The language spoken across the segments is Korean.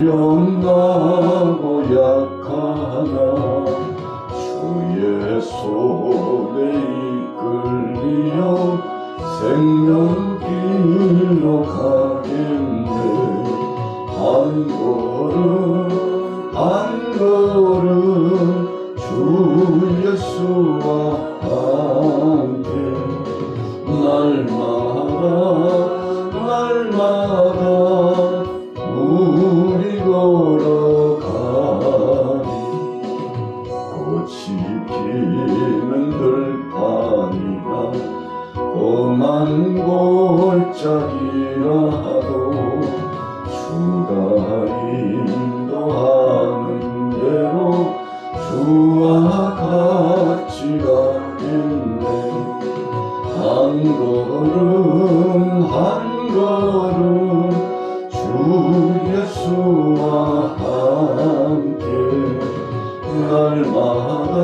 영나고 약하나 주의 손에 이끌리어 생명길로 가겠네. 한 걸음 주 예수와 함께 날마다 우리 걸어가니 꽃이 피는 들판이나 험한 골짜기라도 주가 인도하는 대로 주와 같이 가겠네. 한 걸음 주 예수와 함께 날마다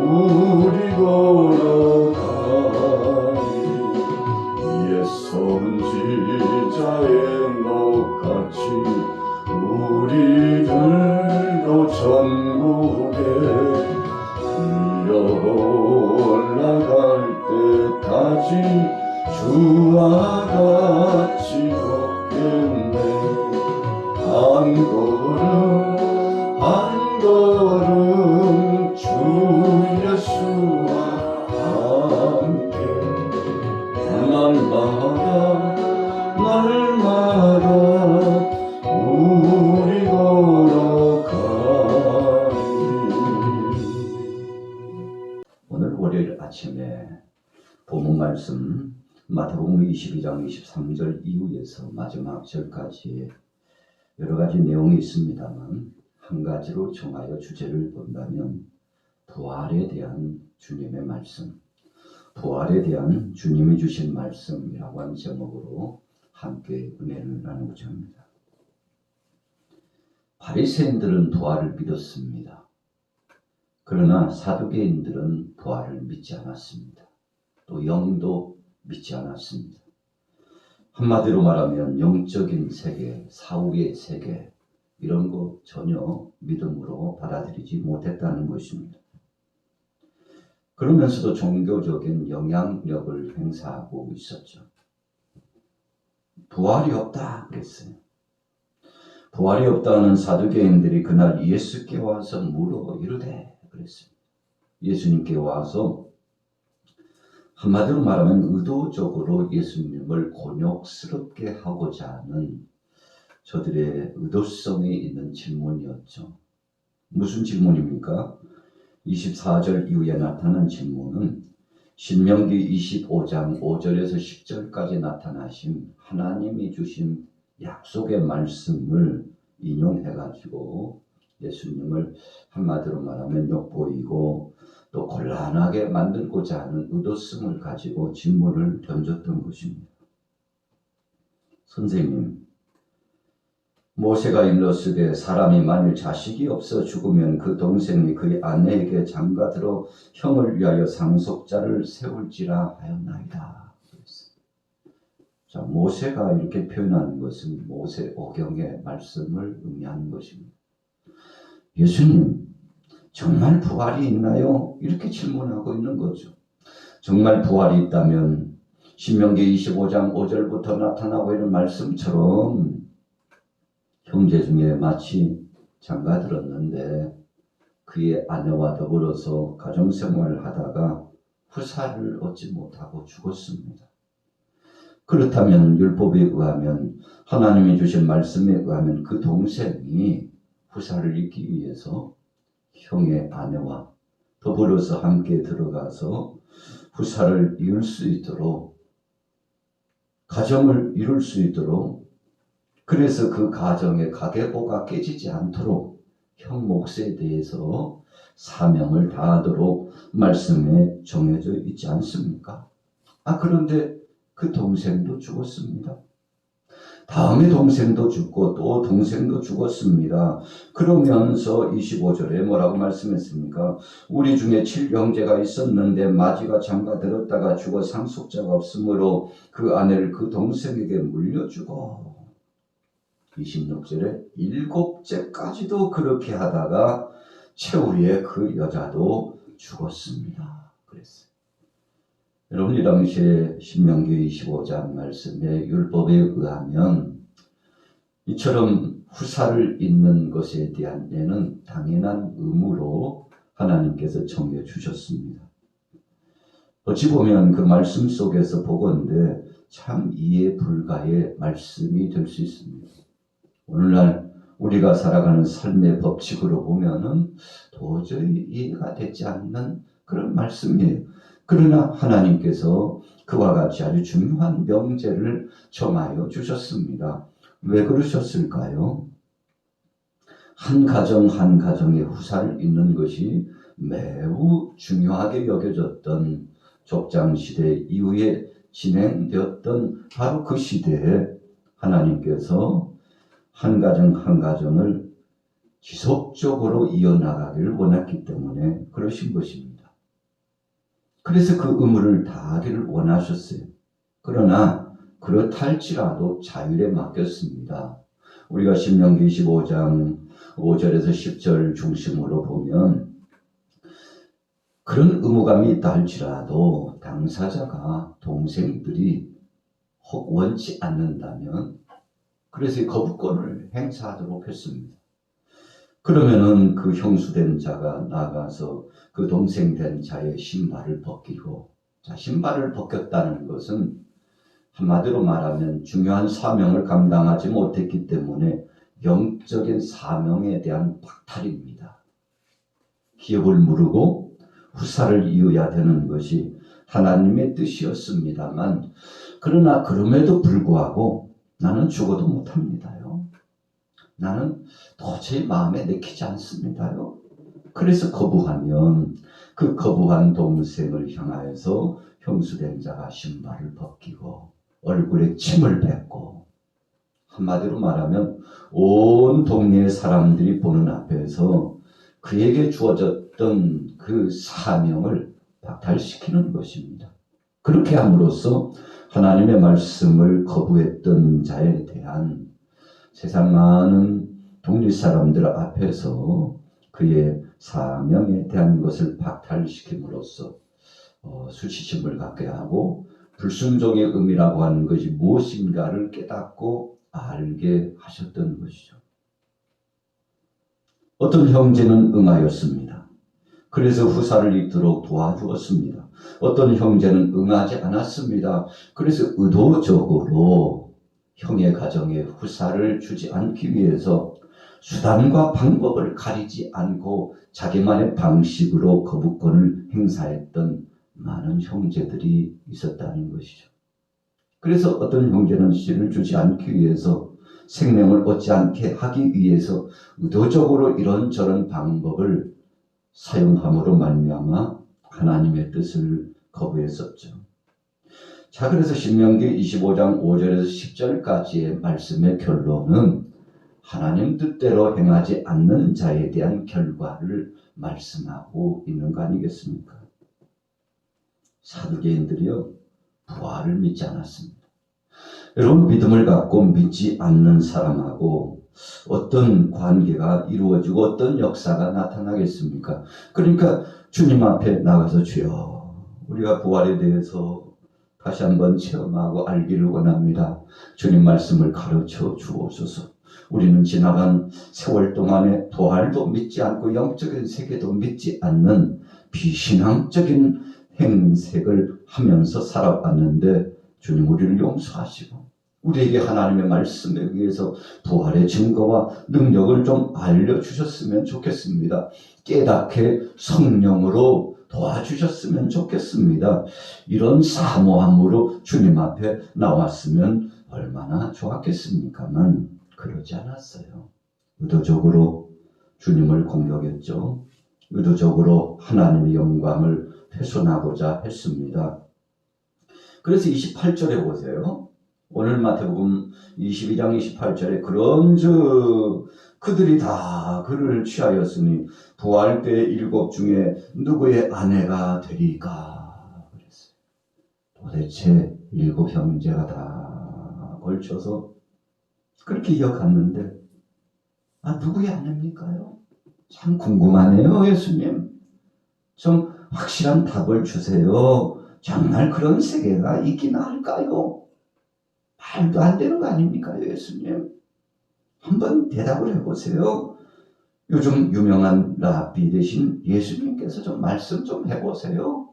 우리 걸어가니 옛 선지자의 녹같이 우리들도 전국에 올라갈 때까지 주와 같이 걷겠네. 한 걸음 주 예수와 함께 날마다 우리 걸어가니. 오늘 월요일 아침에 본문 말씀 마태복음 22장 23절 이후에서 마지막 절까지 여러 가지 내용이 있습니다만 한 가지로 정하여 주제를 본다면 부활에 대한 주님의 말씀, 부활에 대한 주님이 주신 말씀이라고 하는 제목으로 함께 은혜를 나누고자 합니다. 바리새인들은 부활을 믿었습니다. 그러나 사두개인들은 부활을 믿지 않았습니다. 또 영도 믿지 않았습니다. 한마디로 말하면 영적인 세계, 사후의 세계 이런 거 전혀 믿음으로 받아들이지 못했다는 것입니다. 그러면서도 종교적인 영향력을 행사하고 있었죠. 부활이 없다 그랬어요. 부활이 없다는 사두개인들이 그날 예수께 와서 물어 이르되 그랬습니다. 예수님께 와서 한마디로 말하면 의도적으로 예수님을 곤욕스럽게 하고자 하는 저들의 의도성이 있는 질문이었죠. 무슨 질문입니까? 24절 이후에 나타난 질문은 신명기 25장 5절에서 10절까지 나타나신 하나님이 주신 약속의 말씀을 인용해가지고 예수님을 한마디로 말하면 욕보이고 또 곤란하게 만들고자 하는 의도성을 가지고 질문을 던졌던 것입니다. 선생님, 모세가 일렀으되 사람이 만일 자식이 없어 죽으면 그 동생이 그의 아내에게 장가들어 형을 위하여 상속자를 세울지라 하였나이다. 자, 모세가 이렇게 표현하는 것은 모세오경의 말씀을 의미하는 것입니다. 예수님, 정말 부활이 있나요? 이렇게 질문하고 있는 거죠. 정말 부활이 있다면 신명기 25장 5절부터 나타나고 있는 말씀처럼 형제 중에 마치 장가들었는데 그의 아내와 더불어서 가정생활을 하다가 후사를 얻지 못하고 죽었습니다. 그렇다면 율법에 의하면 하나님이 주신 말씀에 의하면 그 동생이 후사를 잇기 위해서 형의 아내와 더불어서 함께 들어가서 후사를 이룰 수 있도록 가정을 이룰 수 있도록 그래서 그 가정의 가계보가 깨지지 않도록 형 몫에 대해서 사명을 다하도록 말씀에 정해져 있지 않습니까? 그런데 그 동생도 죽었습니다. 다음에 동생도 죽고 또 동생도 죽었습니다. 그러면서 25절에 뭐라고 말씀했습니까? 우리 중에 7형제가 있었는데 마지가 장가들었다가 죽어 상속자가 없으므로 그 아내를 그 동생에게 물려주고 26절에 7째까지도 그렇게 하다가 최후에 그 여자도 죽었습니다. 그랬어요. 여러분 이 당시에 신명기 25장 말씀의 율법에 의하면 이처럼 후사를 잇는 것에 대한 예는 당연한 의무로 하나님께서 정해 주셨습니다. 어찌 보면 그 말씀 속에서 보건대 참 이해 불가의 말씀이 될 수 있습니다. 오늘날 우리가 살아가는 삶의 법칙으로 보면은 도저히 이해가 되지 않는 그런 말씀이에요. 그러나 하나님께서 그와 같이 아주 중요한 명제를 정하여 주셨습니다. 왜 그러셨을까요? 한 가정 한 가정의 후사를 잇는 것이 매우 중요하게 여겨졌던 족장시대 이후에 진행되었던 바로 그 시대에 하나님께서 한 가정 한 가정을 지속적으로 이어나가기를 원했기 때문에 그러신 것입니다. 그래서 그 의무를 다하기를 원하셨어요. 그러나 그렇할지라도 자율에 맡겼습니다. 우리가 신명기 25장 5절에서 10절 중심으로 보면 그런 의무감이 있다 할지라도 당사자가 동생들이 혹 원치 않는다면 그래서 거부권을 행사하도록 했습니다. 그러면은 그 형수된 자가 나가서 그 동생 된 자의 신발을 벗기고, 자, 신발을 벗겼다는 것은 한마디로 말하면 중요한 사명을 감당하지 못했기 때문에 영적인 사명에 대한 박탈입니다. 기업을 무르고 후사를 이어야 되는 것이 하나님의 뜻이었습니다만, 그러나 그럼에도 불구하고 나는 죽어도 못합니다요. 나는 도저히 마음에 내키지 않습니다요. 그래서 거부하면 그 거부한 동생을 향하여서 형수된 자가 신발을 벗기고 얼굴에 침을 뱉고, 한마디로 말하면 온 동네의 사람들이 보는 앞에서 그에게 주어졌던 그 사명을 박탈시키는 것입니다. 그렇게 함으로써 하나님의 말씀을 거부했던 자에 대한 세상 많은 독립 사람들 앞에서 그의 사명에 대한 것을 박탈시킴으로써 수치심을 갖게 하고 불순종의 의미라고 하는 것이 무엇인가를 깨닫고 알게 하셨던 것이죠. 어떤 형제는 응하였습니다. 그래서 후사를 잇도록 도와주었습니다. 어떤 형제는 응하지 않았습니다. 그래서 의도적으로 형의 가정에 후사를 주지 않기 위해서 수단과 방법을 가리지 않고 자기만의 방식으로 거부권을 행사했던 많은 형제들이 있었다는 것이죠. 그래서 어떤 형제는 씨를 주지 않기 위해서, 생명을 얻지 않게 하기 위해서 의도적으로 이런저런 방법을 사용함으로 말미암아 하나님의 뜻을 거부했었죠. 자, 그래서 신명기 25장 5절에서 10절까지의 말씀의 결론은 하나님 뜻대로 행하지 않는 자에 대한 결과를 말씀하고 있는 거 아니겠습니까? 사두개인들이요, 부활을 믿지 않았습니다. 여러분, 믿음을 갖고 믿지 않는 사람하고 어떤 관계가 이루어지고 어떤 역사가 나타나겠습니까? 그러니까 주님 앞에 나가서 주여, 우리가 부활에 대해서 다시 한번 체험하고 알기를 원합니다. 주님 말씀을 가르쳐 주옵소서. 우리는 지나간 세월 동안에 부활도 믿지 않고 영적인 세계도 믿지 않는 비신앙적인 행색을 하면서 살아왔는데 주님 우리를 용서하시고 우리에게 하나님의 말씀에 의해서 부활의 증거와 능력을 좀 알려주셨으면 좋겠습니다. 깨닫게 성령으로 도와주셨으면 좋겠습니다. 이런 사모함으로 주님 앞에 나왔으면 얼마나 좋았겠습니까만 그러지 않았어요. 의도적으로 주님을 공격했죠. 의도적으로 하나님의 영광을 훼손하고자 했습니다. 그래서 28절에 보세요. 오늘 마태복음 22장 28절에 그들이 다 그를 취하였으니 부활 때 7 중에 누구의 아내가 되리까 그랬어요. 도대체 7 형제가 다 걸쳐서 그렇게 이어갔는데 누구의 아내입니까요? 참 궁금하네요. 예수님 좀 확실한 답을 주세요. 정말 그런 세계가 있기나 할까요? 말도 안 되는 거 아닙니까? 예수님 한번 대답을 해보세요. 요즘 유명한 랍비 되신 예수님께서 좀 말씀 좀 해보세요.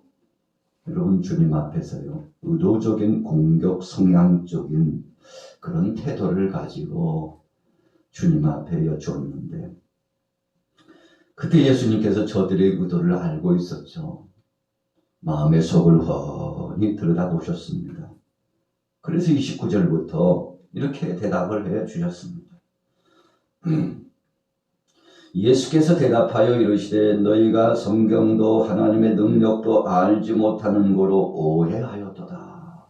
여러분 주님 앞에서요 의도적인 공격 성향적인 그런 태도를 가지고 주님 앞에 여쭈었는데 그때 예수님께서 저들의 의도를 알고 있었죠. 마음의 속을 훤히 들여다보셨습니다. 그래서 29절부터 이렇게 대답을 해 주셨습니다. 예수께서 대답하여 이르시되 너희가 성경도 하나님의 능력도 알지 못하는 거로 오해하였도다.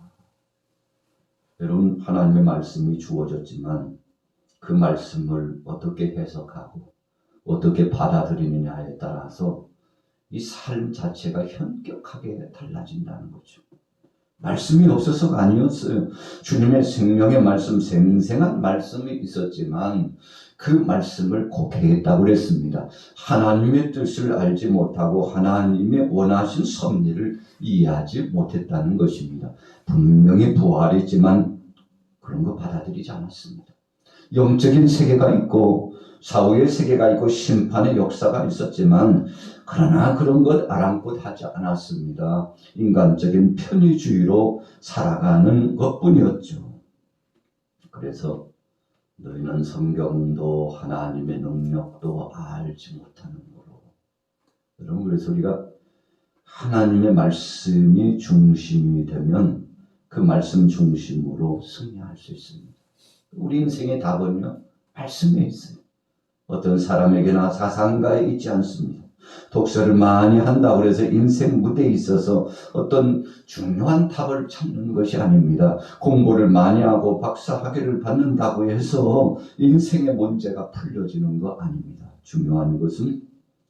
여러분 하나님의 말씀이 주어졌지만 그 말씀을 어떻게 해석하고 어떻게 받아들이느냐에 따라서 이 삶 자체가 현격하게 달라진다는 거죠. 말씀이 없어서가 아니었어요. 주님의 생명의 말씀, 생생한 말씀이 있었지만 그 말씀을 곡해했다고 그랬습니다. 하나님의 뜻을 알지 못하고 하나님의 원하신 섭리를 이해하지 못했다는 것입니다. 분명히 부활했지만 그런 거 받아들이지 않았습니다. 영적인 세계가 있고 사후의 세계가 있고 심판의 역사가 있었지만 그러나 그런 것 아랑곳하지 않았습니다. 인간적인 편의주의로 살아가는 것뿐이었죠. 그래서 너희는 성경도 하나님의 능력도 알지 못하는 거로. 여러분 그래서 우리가 하나님의 말씀이 중심이 되면 그 말씀 중심으로 승리할 수 있습니다. 우리 인생의 답은요 말씀에 있어요. 어떤 사람에게나 사상가에 있지 않습니다. 독서를 많이 한다고 해서 인생 무대에 있어서 어떤 중요한 답을 찾는 것이 아닙니다. 공부를 많이 하고 박사학위를 받는다고 해서 인생의 문제가 풀려지는 거 아닙니다. 중요한 것은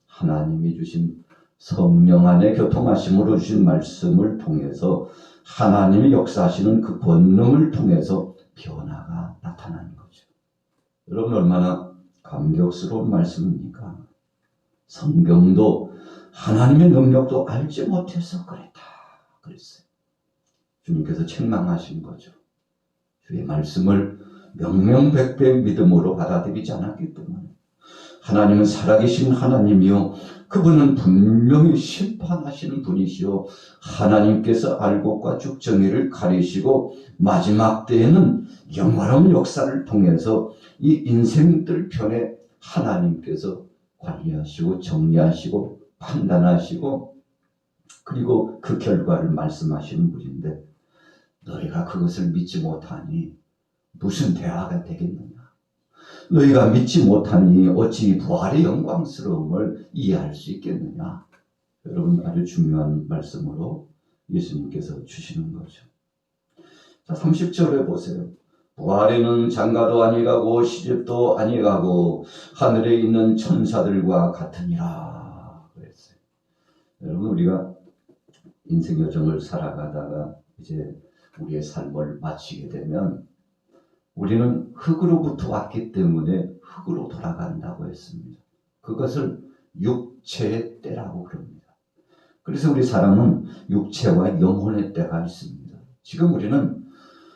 하나님이 주신 성령 안에 교통하심으로 주신 말씀을 통해서 하나님이 역사하시는 그 권능을 통해서 변화가 나타나는 거죠. 여러분 얼마나 감격스러운 말씀입니까? 성경도 하나님의 능력도 알지 못해서 그랬다 그랬어요. 주님께서 책망하신 거죠. 주의 말씀을 명명백백 믿음으로 받아들이지 않았기 때문에 하나님은 살아계신 하나님이요 그분은 분명히 심판하시는 분이시요 하나님께서 알곡과 죽정이를 가리시고 마지막 때에는 영원한 역사를 통해서 이 인생들 편에 하나님께서 관리하시고 정리하시고 판단하시고 그리고 그 결과를 말씀하시는 분인데 너희가 그것을 믿지 못하니 무슨 대화가 되겠느냐. 너희가 믿지 못하니 어찌 부활의 영광스러움을 이해할 수 있겠느냐. 여러분 아주 중요한 말씀으로 예수님께서 주시는 거죠. 자 30절에 보세요. 부활에는 장가도 아니가고 시집도 아니가고 하늘에 있는 천사들과 같으니라 그랬어요. 여러분 우리가 인생 여정을 살아가다가 이제 우리의 삶을 마치게 되면 우리는 흙으로부터 왔기 때문에 흙으로 돌아간다고 했습니다. 그것을 육체의 때라고 그럽니다. 그래서 우리 사람은 육체와 영혼의 때가 있습니다.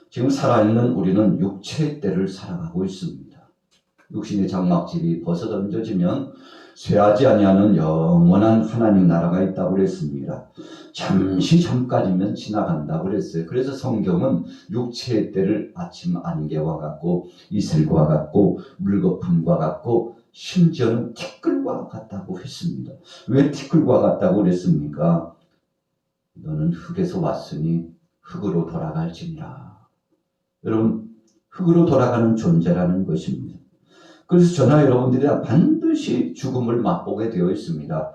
지금 살아있는 우리는 육체의 때를 살아가고 있습니다. 육신의 장막집이 벗어던져지면 쇠하지 아니하는 영원한 하나님 나라가 있다고 그랬습니다. 잠깐이면 지나간다고 그랬어요. 그래서 성경은 육체의 때를 아침 안개와 같고 이슬과 같고 물거품과 같고 심지어는 티끌과 같다고 했습니다. 왜 티끌과 같다고 그랬습니까? 너는 흙에서 왔으니 흙으로 돌아갈지니라. 여러분 흙으로 돌아가는 존재라는 것입니다. 그래서 저나 여러분들이 반드시 죽음을 맛보게 되어 있습니다.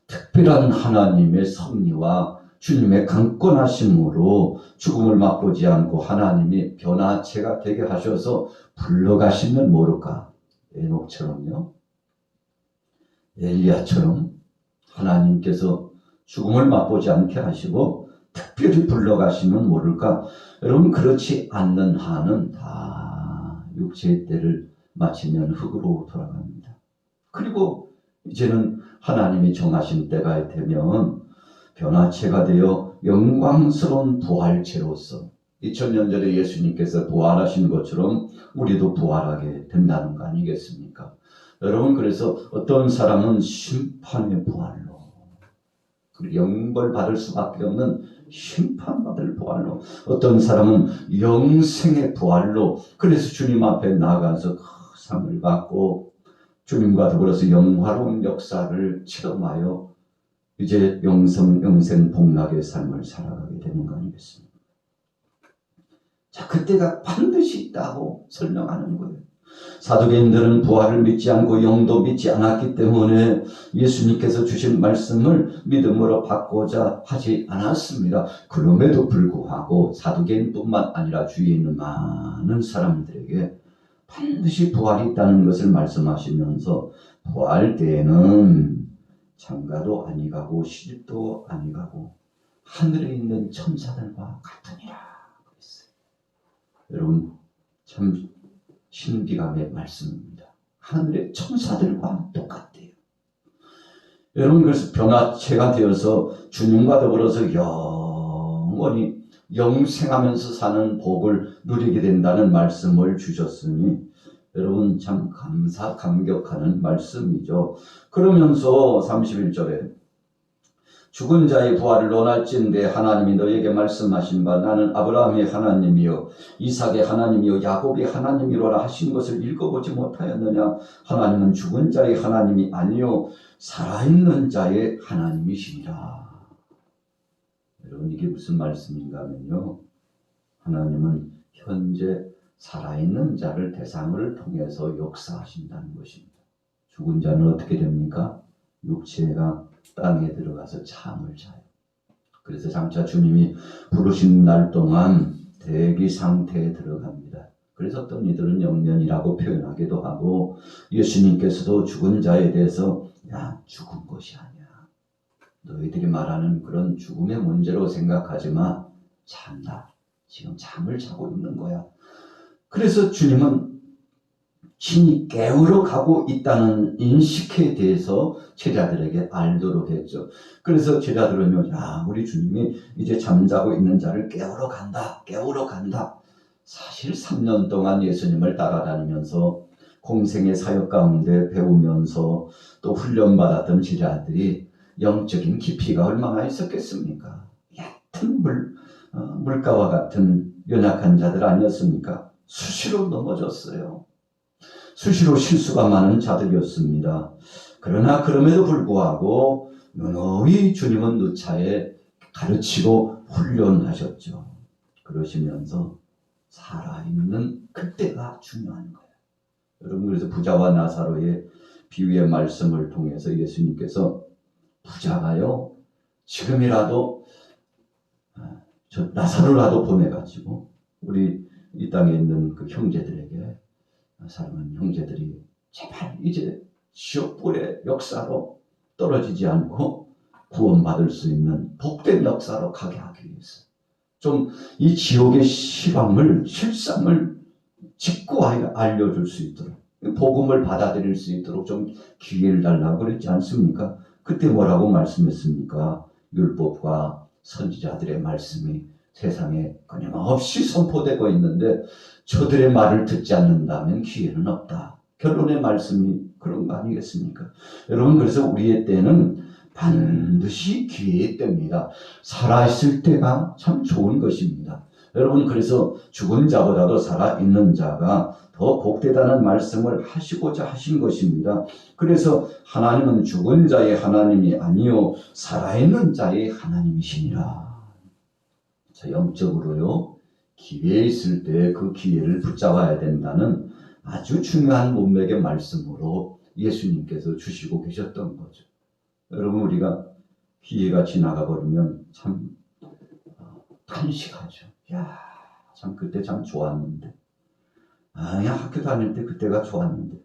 특별한 하나님의 섭리와 주님의 강권하심으로 죽음을 맛보지 않고 하나님이 변화체가 되게 하셔서 불러가시면 모를까? 에녹처럼요, 엘리야처럼 하나님께서 죽음을 맛보지 않게 하시고 특별히 불러가시면 모를까? 여러분, 그렇지 않는 한은 다 육체의 때를 마치면 흙으로 돌아갑니다. 그리고 이제는 하나님이 정하신 때가 되면 변화체가 되어 영광스러운 부활체로서 2000년 전에 예수님께서 부활하신 것처럼 우리도 부활하게 된다는 거 아니겠습니까? 여러분, 그래서 어떤 사람은 심판의 부활로, 그리고 영벌 받을 수밖에 없는 심판받을 부활로, 어떤 사람은 영생의 부활로, 그래서 주님 앞에 나가서 그 상을 받고 주님과 더불어서 영화로운 역사를 체험하여 이제 영생 복락의 삶을 살아가게 되는 거 아니겠습니까? 자, 그때가 반드시 있다고 설명하는 거예요. 사두개인들은 부활을 믿지 않고 영도 믿지 않았기 때문에 예수님께서 주신 말씀을 믿음으로 받고자 하지 않았습니다. 그럼에도 불구하고 사두개인뿐만 아니라 주위에 있는 많은 사람들에게 반드시 부활이 있다는 것을 말씀하시면서 부활 때에는 장가도 아니 가고 시집도 아니 가고 하늘에 있는 천사들과 같으니라 그랬어요. 여러분, 참 신비감의 말씀입니다. 하늘의 천사들과 똑같대요. 여러분, 그래서 변화체가 되어서 주님과 더불어서 영원히 영생하면서 사는 복을 누리게 된다는 말씀을 주셨으니 여러분, 참 감격하는 말씀이죠. 그러면서 31절에 죽은 자의 부활을 논할진대 하나님이 너에게 말씀하신 바 나는 아브라함의 하나님이요 이삭의 하나님이요 야곱의 하나님이로라 하신 것을 읽어보지 못하였느냐? 하나님은 죽은 자의 하나님이 아니요 살아있는 자의 하나님이시니라. 여러분, 이게 무슨 말씀인가 하면요, 하나님은 현재 살아있는 자를 대상을 통해서 역사하신다는 것입니다. 죽은 자는 어떻게 됩니까? 육체가 땅에 들어가서 잠을 자요. 그래서 장차 주님이 부르신 날 동안 대기 상태에 들어갑니다. 그래서 어떤 이들은 영면이라고 표현하기도 하고, 예수님께서도 죽은 자에 대해서 야, 죽은 것이 아니야, 너희들이 말하는 그런 죽음의 문제로 생각하지 마, 잔다, 지금 잠을 자고 있는 거야. 그래서 주님은 신이 깨우러 가고 있다는 인식에 대해서 제자들에게 알도록 했죠. 그래서 제자들은요, 야, 우리 주님이 이제 잠자고 있는 자를 깨우러 간다, 깨우러 간다. 사실 3년 동안 예수님을 따라다니면서 공생의 사역 가운데 배우면서 또 훈련받았던 제자들이 영적인 깊이가 얼마나 있었겠습니까? 얕은 물가와 같은 연약한 자들 아니었습니까? 수시로 넘어졌어요. 수시로 실수가 많은 자들이었습니다. 그러나 그럼에도 불구하고 누누이 주님은 누차에 가르치고 훈련하셨죠. 그러시면서 살아있는 그때가 중요한 거예요. 여러분, 그래서 부자와 나사로의 비유의 말씀을 통해서 예수님께서 부자가요, 지금이라도 저 나사로라도 보내가지고 우리 이 땅에 있는 그 형제들에게, 사랑하는 형제들이 제발 이제 지옥불의 역사로 떨어지지 않고 구원받을 수 있는 복된 역사로 가게 하기 위해서 좀 이 지옥의 실상을 직구하여 알려줄 수 있도록, 복음을 받아들일 수 있도록 좀 기회를 달라고 그랬지 않습니까? 그때 뭐라고 말씀했습니까? 율법과 선지자들의 말씀이 세상에 끊임없이 선포되고 있는데 저들의 말을 듣지 않는다면 기회는 없다. 결론의 말씀이 그런 거 아니겠습니까? 여러분, 그래서 우리의 때는 반드시 기회의 때입니다. 살아있을 때가 참 좋은 것입니다. 여러분, 그래서 죽은 자보다도 살아있는 자가 더 복되다는 말씀을 하시고자 하신 것입니다. 그래서 하나님은 죽은 자의 하나님이 아니요 살아있는 자의 하나님이시니라. 자, 영적으로요, 기회에 있을 때 그 기회를 붙잡아야 된다는 아주 중요한 문맥의 말씀으로 예수님께서 주시고 계셨던 거죠. 여러분, 우리가 기회가 지나가 버리면 참 탄식하죠. 야, 참 그때 참 좋았는데. 그냥 학교 다닐 때 그때가 좋았는데.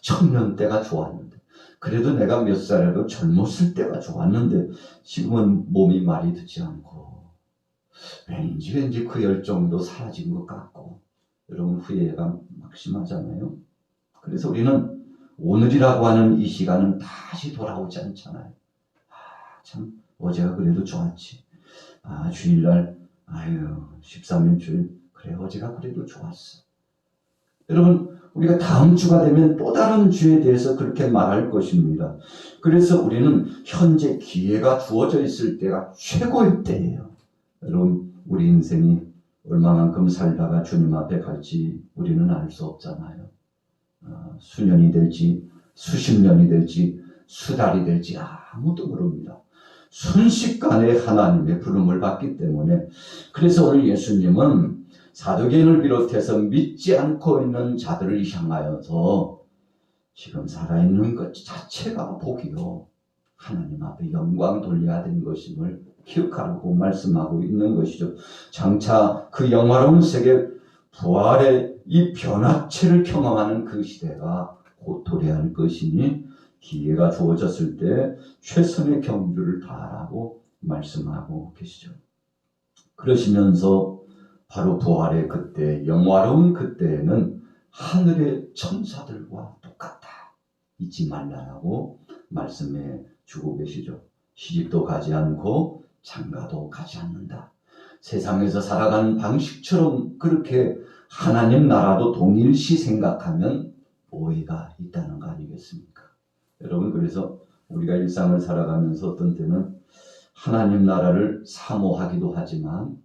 청년 때가 좋았는데. 그래도 내가 몇 살에도 젊었을 때가 좋았는데 지금은 몸이 말이 듣지 않고 왠지 그 열정도 사라진 것 같고 여러분 후회가 막심하잖아요. 그래서 우리는 오늘이라고 하는 이 시간은 다시 돌아오지 않잖아요. 참 어제가 그래도 좋았지. 주일날 13일 주일 그래 어제가 그래도 좋았어. 여러분 우리가 다음 주가 되면 또 다른 주에 대해서 그렇게 말할 것입니다. 그래서 우리는 현재 기회가 주어져 있을 때가 최고의 때예요. 여러분 우리 인생이 얼마만큼 살다가 주님 앞에 갈지 우리는 알 수 없잖아요. 수년이 될지 수십 년이 될지 수달이 될지 아무도 모릅니다. 순식간에 하나님의 부름을 받기 때문에 그래서 오늘 예수님은 사두개인을 비롯해서 믿지 않고 있는 자들을 향하여서 지금 살아있는 것 자체가 복이요 하나님 앞에 영광 돌려야 되는 것임을 기억하라고 말씀하고 있는 것이죠. 장차 그 영화로운 세계 부활의 이 변화체를 경험하는 그 시대가 곧 도래할 것이니 기회가 주어졌을 때 최선의 경주를 다하라고 말씀하고 계시죠. 그러시면서 바로 부활의 그때, 영화로운 그때에는 하늘의 천사들과 똑같다. 잊지 말라라고 말씀해 주고 계시죠. 시집도 가지 않고 장가도 가지 않는다. 세상에서 살아가는 방식처럼 그렇게 하나님 나라도 동일시 생각하면 오해가 있다는 거 아니겠습니까? 여러분 그래서 우리가 일상을 살아가면서 어떤 때는 하나님 나라를 사모하기도 하지만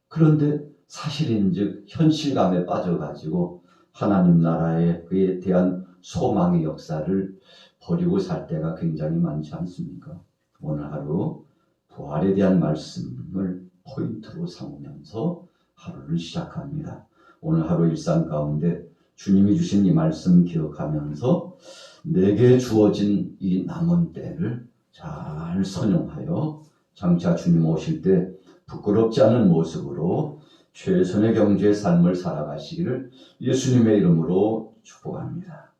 그런데 사실인즉 현실감에 빠져가지고 하나님 나라에 그에 대한 소망의 역사를 버리고 살 때가 굉장히 많지 않습니까? 오늘 하루 부활에 대한 말씀을 포인트로 삼으면서 하루를 시작합니다. 오늘 하루 일상 가운데 주님이 주신 이 말씀 기억하면서 내게 주어진 이 남은 때를 잘 선용하여 장차 주님 오실 때 부끄럽지 않은 모습으로 최선의 경주의 삶을 살아가시기를 예수님의 이름으로 축복합니다.